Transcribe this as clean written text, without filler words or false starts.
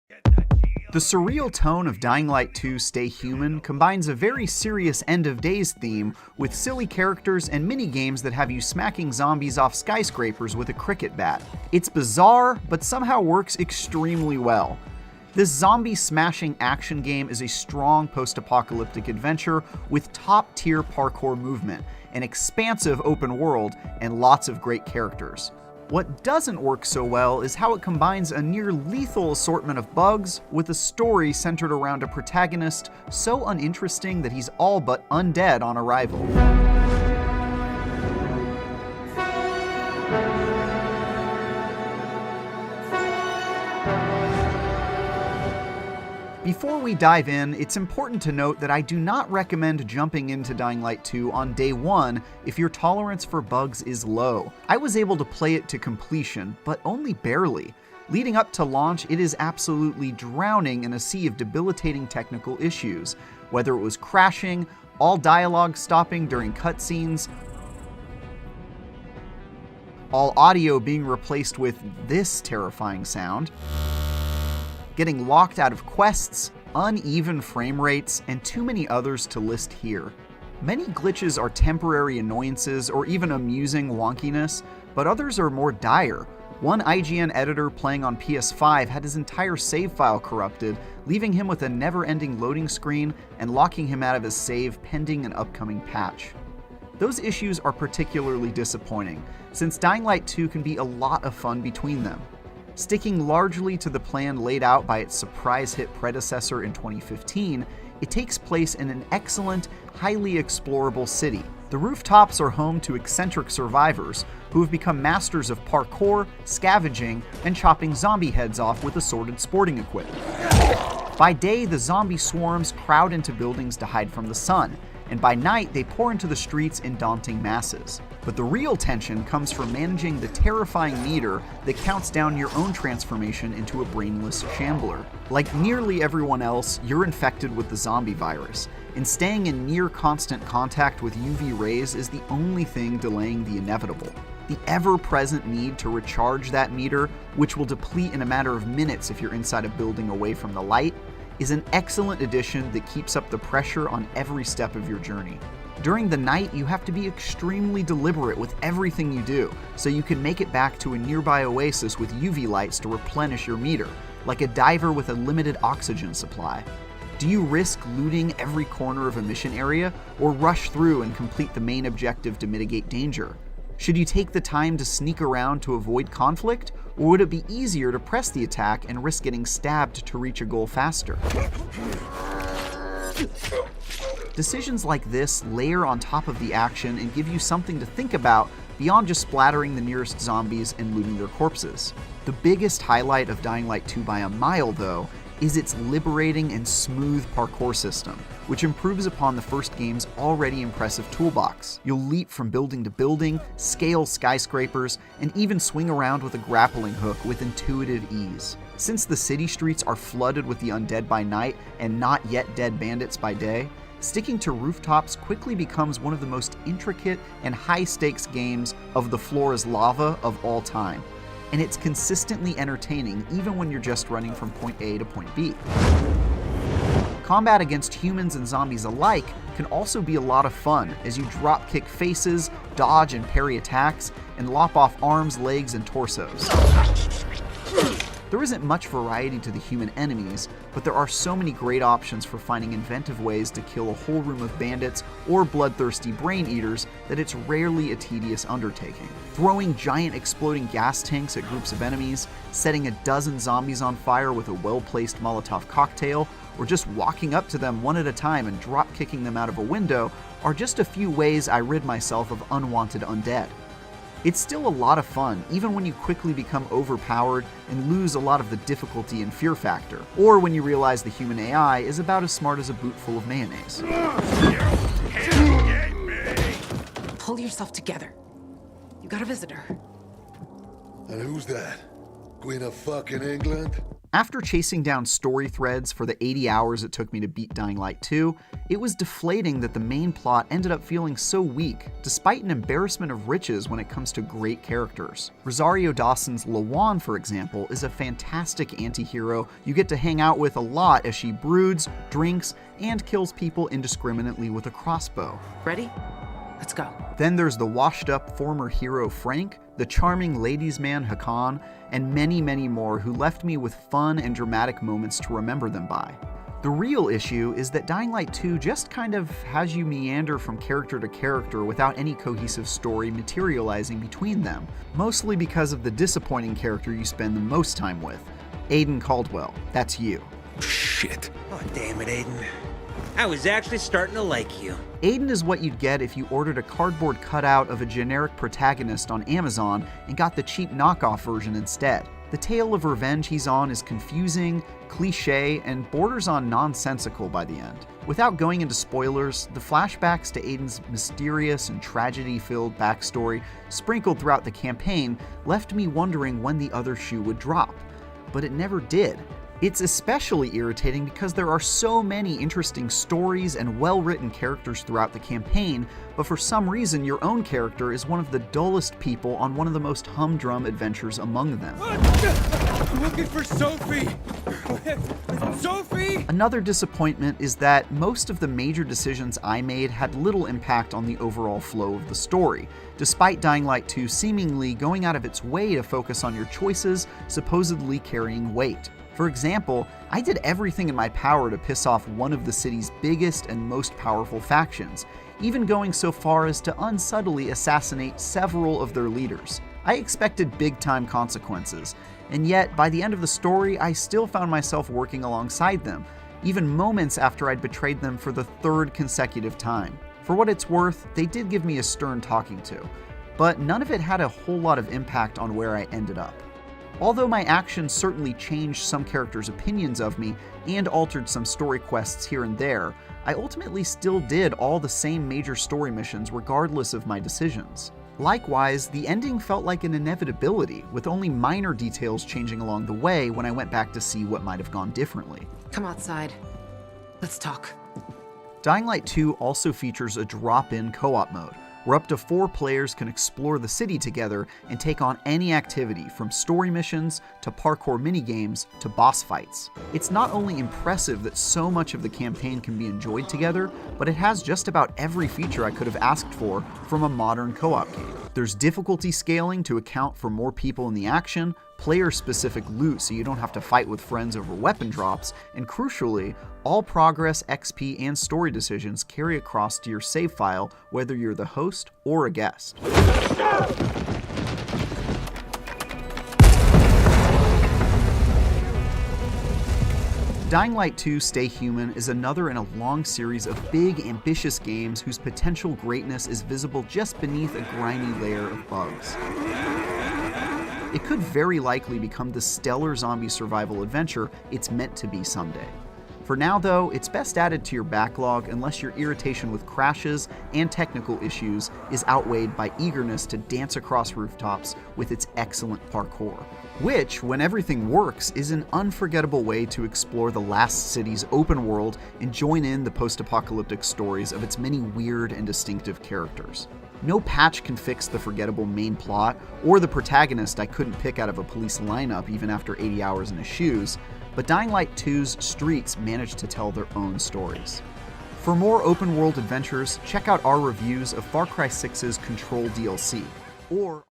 The surreal tone of Dying Light 2 Stay Human combines a very serious End of Days theme with silly characters and mini-games that have you smacking zombies off skyscrapers with a cricket bat. It's bizarre, but somehow works extremely well. This zombie-smashing action game is a strong post-apocalyptic adventure with top-tier parkour movement, an expansive open world, and lots of great characters. What doesn't work so well is how it combines a near-lethal assortment of bugs with a story centered around a protagonist so uninteresting that he's all but undead on arrival. Before we dive in, it's important to note that I do not recommend jumping into Dying Light 2 on day one if your tolerance for bugs is low. I was able to play it to completion, but only barely. Leading up to launch, it is absolutely drowning in a sea of debilitating technical issues, whether it was crashing, all dialogue stopping during cutscenes, all audio being replaced with this terrifying sound, getting locked out of quests, uneven frame rates, and too many others to list here. Many glitches are temporary annoyances or even amusing wonkiness, but others are more dire. One IGN editor playing on PS5 had his entire save file corrupted, leaving him with a never-ending loading screen and locking him out of his save pending an upcoming patch. Those issues are particularly disappointing, since Dying Light 2 can be a lot of fun between them. Sticking largely to the plan laid out by its surprise hit predecessor in 2015, it takes place in an excellent, highly explorable city. The rooftops are home to eccentric survivors who have become masters of parkour, scavenging, and chopping zombie heads off with assorted sporting equipment. By day, the zombie swarms crowd into buildings to hide from the sun, and by night they pour into the streets in daunting masses. But the real tension comes from managing the terrifying meter that counts down your own transformation into a brainless shambler. Like nearly everyone else, you're infected with the zombie virus, and staying in near constant contact with UV rays is the only thing delaying the inevitable. The ever-present need to recharge that meter, which will deplete in a matter of minutes if you're inside a building away from the light, is an excellent addition that keeps up the pressure on every step of your journey. During the night, you have to be extremely deliberate with everything you do, so you can make it back to a nearby oasis with UV lights to replenish your meter, like a diver with a limited oxygen supply. Do you risk looting every corner of a mission area, or rush through and complete the main objective to mitigate danger? Should you take the time to sneak around to avoid conflict, or would it be easier to press the attack and risk getting stabbed to reach a goal faster? Decisions like this layer on top of the action and give you something to think about beyond just splattering the nearest zombies and looting their corpses. The biggest highlight of Dying Light 2 by a mile, though, is its liberating and smooth parkour system, which improves upon the first game's already impressive toolbox. You'll leap from building to building, scale skyscrapers, and even swing around with a grappling hook with intuitive ease. Since the city streets are flooded with the undead by night and not yet dead bandits by day, sticking to rooftops quickly becomes one of the most intricate and high-stakes games of the floor is lava of all time. And it's consistently entertaining even when you're just running from point A to point B. Combat against humans and zombies alike can also be a lot of fun as you drop-kick faces, dodge and parry attacks, and lop off arms, legs, and torsos. There isn't much variety to the human enemies, but there are so many great options for finding inventive ways to kill a whole room of bandits or bloodthirsty brain eaters that it's rarely a tedious undertaking. Throwing giant exploding gas tanks at groups of enemies, setting a dozen zombies on fire with a well-placed Molotov cocktail, or just walking up to them one at a time and drop-kicking them out of a window are just a few ways I rid myself of unwanted undead. It's still a lot of fun, even when you quickly become overpowered and lose a lot of the difficulty and fear factor, or when you realize the human AI is about as smart as a boot full of mayonnaise. Pull yourself together. You got a visitor. And who's that? Queen of fucking England? After chasing down story threads for the 80 hours it took me to beat Dying Light 2, it was deflating that the main plot ended up feeling so weak, despite an embarrassment of riches when it comes to great characters. Rosario Dawson's Lawan, for example, is a fantastic anti-hero you get to hang out with a lot as she broods, drinks, and kills people indiscriminately with a crossbow. Ready? Let's go. Then there's the washed-up former hero Frank, the charming ladies' man Hakan, and many, many more who left me with fun and dramatic moments to remember them by. The real issue is that Dying Light 2 just kind of has you meander from character to character without any cohesive story materializing between them, mostly because of the disappointing character you spend the most time with. Aiden Caldwell, that's you. Shit. Oh, damn it, Aiden. I was actually starting to like you. Aiden is what you'd get if you ordered a cardboard cutout of a generic protagonist on Amazon and got the cheap knockoff version instead. The tale of revenge he's on is confusing, cliché, and borders on nonsensical by the end. Without going into spoilers, the flashbacks to Aiden's mysterious and tragedy-filled backstory sprinkled throughout the campaign left me wondering when the other shoe would drop. But it never did. It's especially irritating because there are so many interesting stories and well-written characters throughout the campaign, but for some reason your own character is one of the dullest people on one of the most humdrum adventures among them. I'm looking for Sophie! Sophie! Another disappointment is that most of the major decisions I made had little impact on the overall flow of the story, despite Dying Light 2 seemingly going out of its way to focus on your choices supposedly carrying weight. For example, I did everything in my power to piss off one of the city's biggest and most powerful factions, even going so far as to unsubtly assassinate several of their leaders. I expected big-time consequences, and yet by the end of the story, I still found myself working alongside them, even moments after I'd betrayed them for the third consecutive time. For what it's worth, they did give me a stern talking to, but none of it had a whole lot of impact on where I ended up. Although my actions certainly changed some characters' opinions of me and altered some story quests here and there, I ultimately still did all the same major story missions regardless of my decisions. Likewise, the ending felt like an inevitability, with only minor details changing along the way when I went back to see what might have gone differently. Come outside. Let's talk. Dying Light 2 also features a drop-in co-op mode, where up to 4 players can explore the city together and take on any activity from story missions to parkour minigames to boss fights. It's not only impressive that so much of the campaign can be enjoyed together, but it has just about every feature I could have asked for from a modern co-op game. There's difficulty scaling to account for more people in the action, player-specific loot so you don't have to fight with friends over weapon drops, and crucially, all progress, XP, and story decisions carry across to your save file whether you're the host or a guest. Dying Light 2 Stay Human is another in a long series of big, ambitious games whose potential greatness is visible just beneath a grimy layer of bugs. It could very likely become the stellar zombie survival adventure it's meant to be someday. For now, though, it's best added to your backlog unless your irritation with crashes and technical issues is outweighed by eagerness to dance across rooftops with its excellent parkour, which, when everything works, is an unforgettable way to explore the Last City's open world and join in the post-apocalyptic stories of its many weird and distinctive characters. No patch can fix the forgettable main plot, or the protagonist I couldn't pick out of a police lineup even after 80 hours in his shoes, but Dying Light 2's streets managed to tell their own stories. For more open-world adventures, check out our reviews of Far Cry 6's Control DLC, or